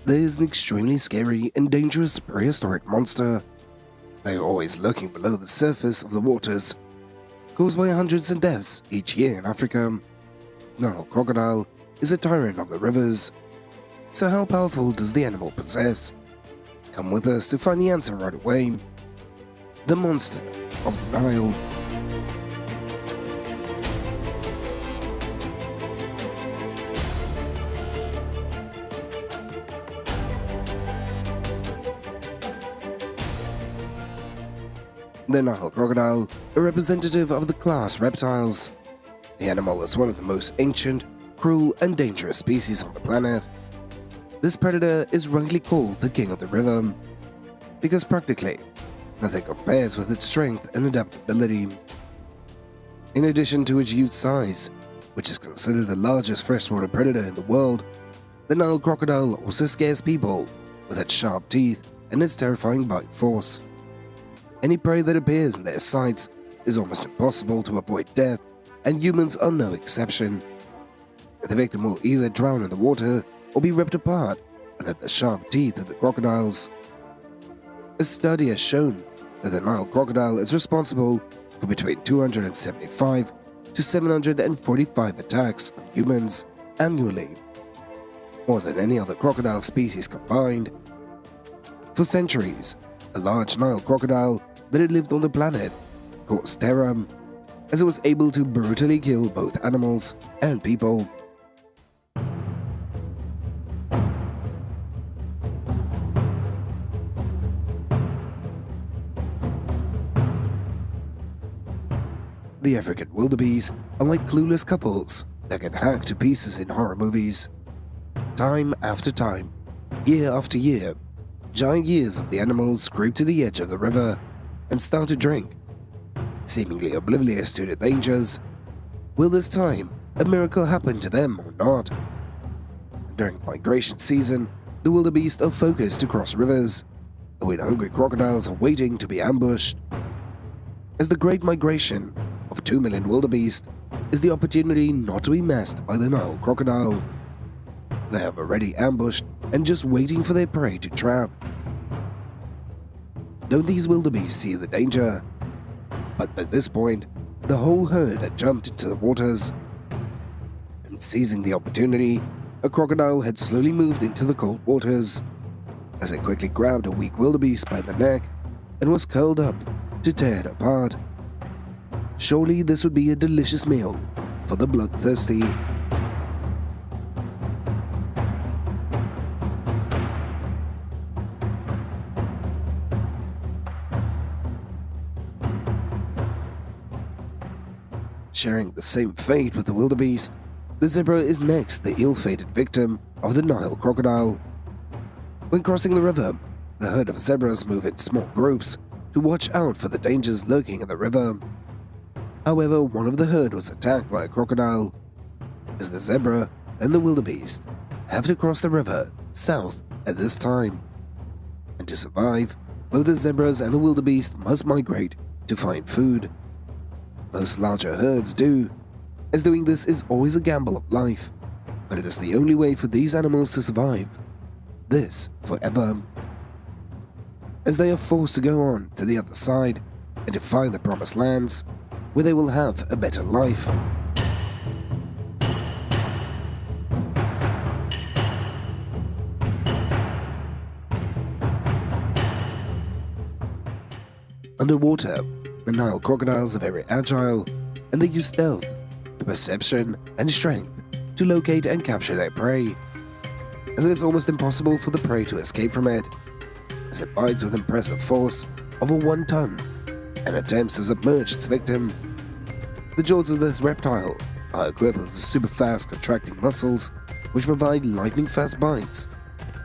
there's an extremely scary and dangerous prehistoric monster. They are always lurking below the surface of the waters, caused by hundreds of deaths each year in Africa. Nile crocodile is a tyrant of the rivers. So how powerful does the animal possess? Come with us to find the answer right away. The monster of the Nile. The Nile crocodile, a representative of the class reptiles. The animal is one of the most ancient, cruel, and dangerous species on the planet. This predator is rightly called the king of the river, because practically nothing compares with its strength and adaptability. In addition to its huge size, which is considered the largest freshwater predator in the world, the Nile crocodile also scares people with its sharp teeth and its terrifying bite force. Any prey that appears in their sights is almost impossible to avoid death, and humans are no exception. The victim will either drown in the water or be ripped apart under the sharp teeth of the crocodiles. A study has shown that the Nile crocodile is responsible for between 275 to 745 attacks on humans annually, more than any other crocodile species combined. For centuries, a large Nile crocodile that had lived on the planet caused terror, as it was able to brutally kill both animals and people. The African wildebeest are like clueless couples that get hacked to pieces in horror movies. Time after time, year after year, giant ears of the animals creep to the edge of the river and start to drink, seemingly oblivious to the dangers. Will this time a miracle happen to them or not? During migration season, the wildebeest are focused to cross rivers, when hungry crocodiles are waiting to be ambushed. As the Great Migration of 2 million wildebeest is the opportunity not to be missed by the Nile crocodile. They have already ambushed and just waiting for their prey to trap. Don't these wildebeest see the danger? But at this point, the whole herd had jumped into the waters. And seizing the opportunity, a crocodile had slowly moved into the cold waters, as it quickly grabbed a weak wildebeest by the neck and was curled up to tear it apart. Surely this would be a delicious meal for the bloodthirsty. Sharing the same fate with the wildebeest, the zebra is next the ill-fated victim of the Nile crocodile. When crossing the river, the herd of zebras move in small groups to watch out for the dangers lurking in the river. However, one of the herd was attacked by a crocodile, as the zebra and the wildebeest have to cross the river south at this time. And to survive, both the zebras and the wildebeest must migrate to find food. Most larger herds do, as doing this is always a gamble of life, but it is the only way for these animals to survive. This forever. As they are forced to go on to the other side and to find the promised lands, where they will have a better life. Underwater, the Nile crocodiles are very agile, and they use stealth, perception, and strength to locate and capture their prey, as it is almost impossible for the prey to escape from it, as it bites with impressive force over 1 ton and attempts to submerge its victim. The jaws of this reptile are equipped with super fast contracting muscles which provide lightning fast bites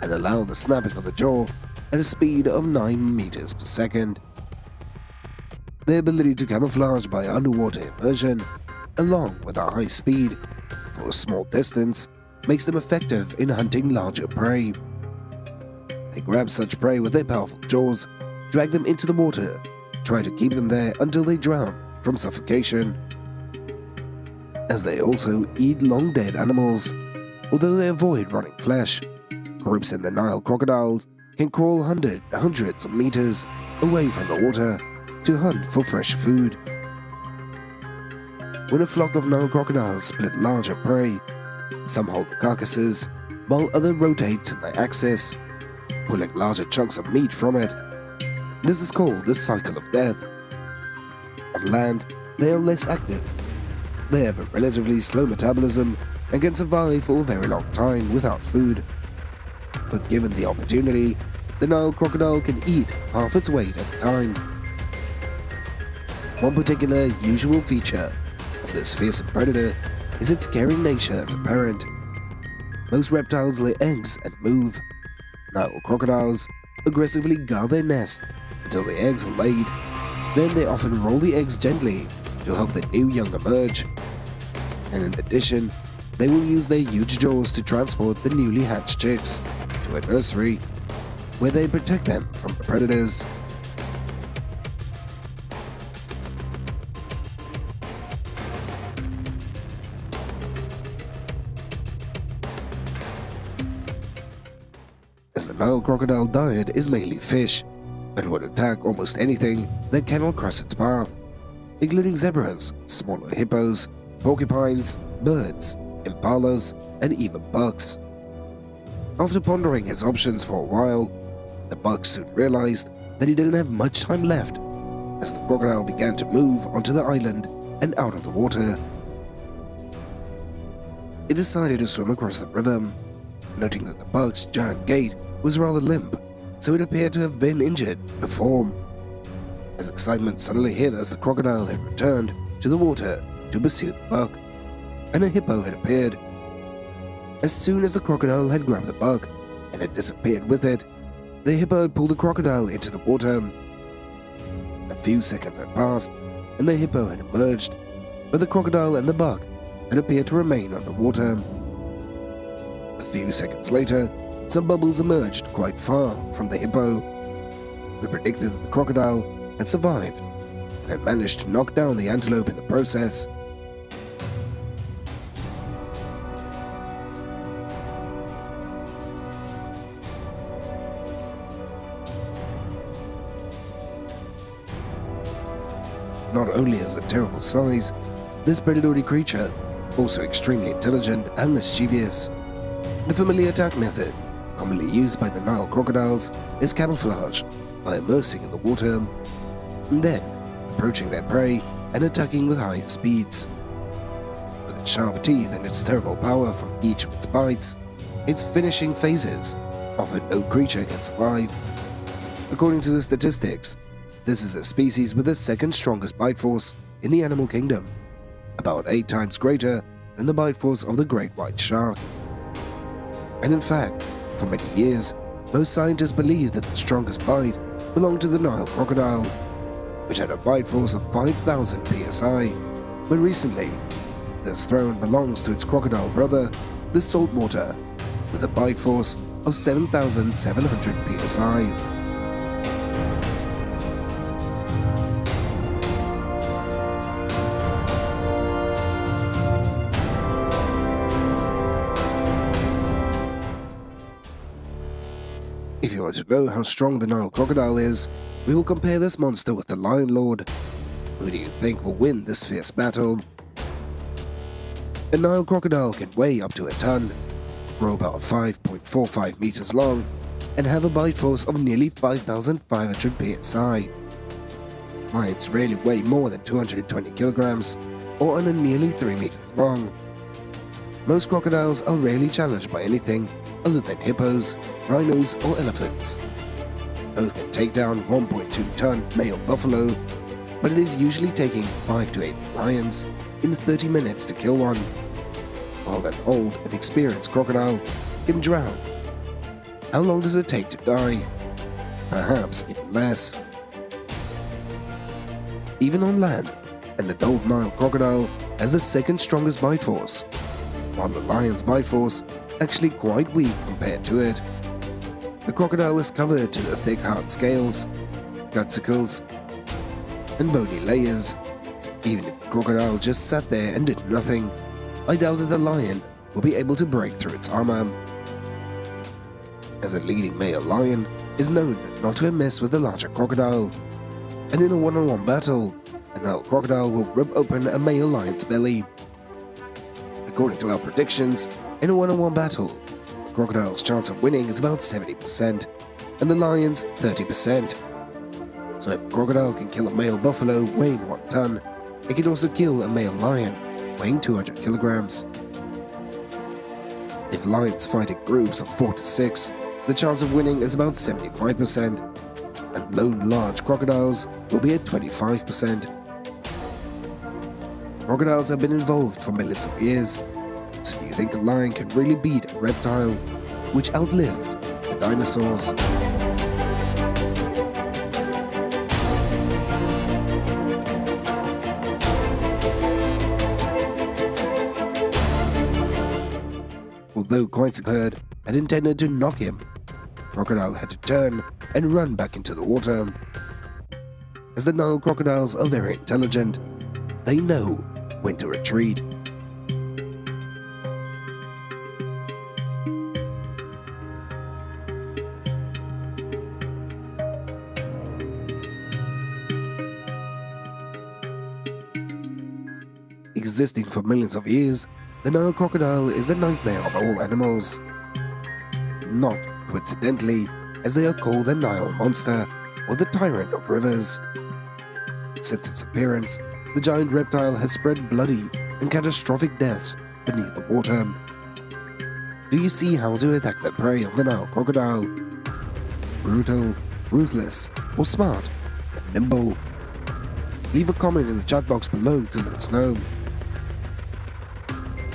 and allow the snapping of the jaw at a speed of 9 meters per second. Their ability to camouflage by underwater immersion, along with a high speed for a small distance, makes them effective in hunting larger prey. They grab such prey with their powerful jaws, drag them into the water, try to keep them there until they drown from suffocation. As they also eat long dead animals, although they avoid rotting flesh, Groups in the Nile crocodiles can crawl hundreds of meters away from the water to hunt for fresh food. When a flock of Nile crocodiles split larger prey, some hold the carcasses, while others rotate in their axis, pulling larger chunks of meat from it. This is called the cycle of death. On land, they are less active. They have a relatively slow metabolism and can survive for a very long time without food. But given the opportunity, the Nile crocodile can eat half its weight at a time. One particular usual feature of this fearsome predator is its caring nature as a parent. Most reptiles lay eggs and move. Nile crocodiles aggressively guard their nest until the eggs are laid. Then they often roll the eggs gently to help the new young emerge. And in addition, they will use their huge jaws to transport the newly hatched chicks to a nursery where they protect them from the predators. As the Nile crocodile diet is mainly fish, and would attack almost anything that cannot cross its path, including zebras, smaller hippos, porcupines, birds, impalas, and even bucks. After pondering his options for a while, the buck soon realized that he didn't have much time left, as the crocodile began to move onto the island and out of the water. He decided to swim across the river, noting that the buck's giant gait was rather limp, so it appeared to have been injured before. His excitement suddenly hit as the crocodile had returned to the water to pursue the buck, and a hippo had appeared. As soon as the crocodile had grabbed the buck and had disappeared with it, the hippo had pulled the crocodile into the water. A few seconds had passed, and the hippo had emerged, but the crocodile and the buck had appeared to remain underwater. A few seconds later, some bubbles emerged quite far from the hippo. We predicted that the crocodile had survived and had managed to knock down the antelope in the process. Not only is it terrible size, this predatory creature also extremely intelligent and mischievous. The familiar attack method, commonly used by the Nile crocodiles, is camouflage by immersing in the water and then approaching their prey and attacking with high speeds. With its sharp teeth and its terrible power from each of its bites, its finishing phases, often no creature can survive. According to the statistics, this is the species with the second strongest bite force in the animal kingdom, about 8 times greater than the bite force of the great white shark. And in fact, for many years, most scientists believed that the strongest bite belonged to the Nile crocodile, which had a bite force of 5,000 psi, but recently, this throne belongs to its crocodile brother, the saltwater, with a bite force of 7,700 psi. If you want to know how strong the Nile crocodile is, we will compare this monster with the Lion Lord. Who do you think will win this fierce battle? A Nile crocodile can weigh up to a ton, grow about 5.45 meters long, and have a bite force of nearly 5,500 psi. Lions rarely weigh more than 220 kilograms, or are nearly 3 meters long. Most crocodiles are rarely challenged by anything other than hippos, rhinos, or elephants. Both can take down 1.2-ton male buffalo, but it is usually taking 5 to 8 lions in 30 minutes to kill one, while an old and experienced crocodile can drown. How long does it take to die? Perhaps even less. Even on land, an adult Nile crocodile has the second strongest bite force, while the lion's bite force actually quite weak compared to it. The crocodile is covered to the thick hard scales, gutsicles, and bony layers. Even if the crocodile just sat there and did nothing, I doubt that the lion will be able to break through its armor. as a leading male lion is known not to mess with the larger crocodile, and in a one-on-one battle, a Nile crocodile will rip open a male lion's belly. According to our predictions, in a one-on-one battle, the crocodile's chance of winning is about 70%, and the lion's 30%. So if a crocodile can kill a male buffalo weighing 1 ton, it can also kill a male lion weighing 200 kilograms. If lions fight in groups of 4 to 6, the chance of winning is about 75%, and lone large crocodiles will be at 25%. Crocodiles have been involved for millions of years, so do you think a lion can really beat a reptile which outlived the dinosaurs? Although quite a herd had intended to knock him, Crocodile had to turn and run back into the water. As the Nile crocodiles are very intelligent, they know when to retreat. Existing for millions of years, the Nile crocodile is the nightmare of all animals. Not coincidentally, as they are called the Nile monster or the tyrant of rivers. Since its appearance, the giant reptile has spread bloody and catastrophic deaths beneath the water. Do you see how to attack the prey of the Nile crocodile? Brutal, ruthless, or smart and nimble? Leave a comment in the chat box below to let us know.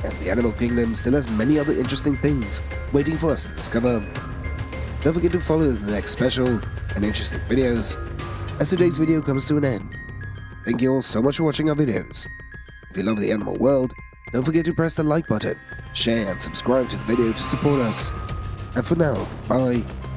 As the animal kingdom still has many other interesting things waiting for us to discover. Don't forget to follow the next special and interesting videos as today's video comes to an end. Thank you all so much for watching our videos. If you love the animal world, don't forget to press the like button, share and subscribe to the video to support us. And for now, bye.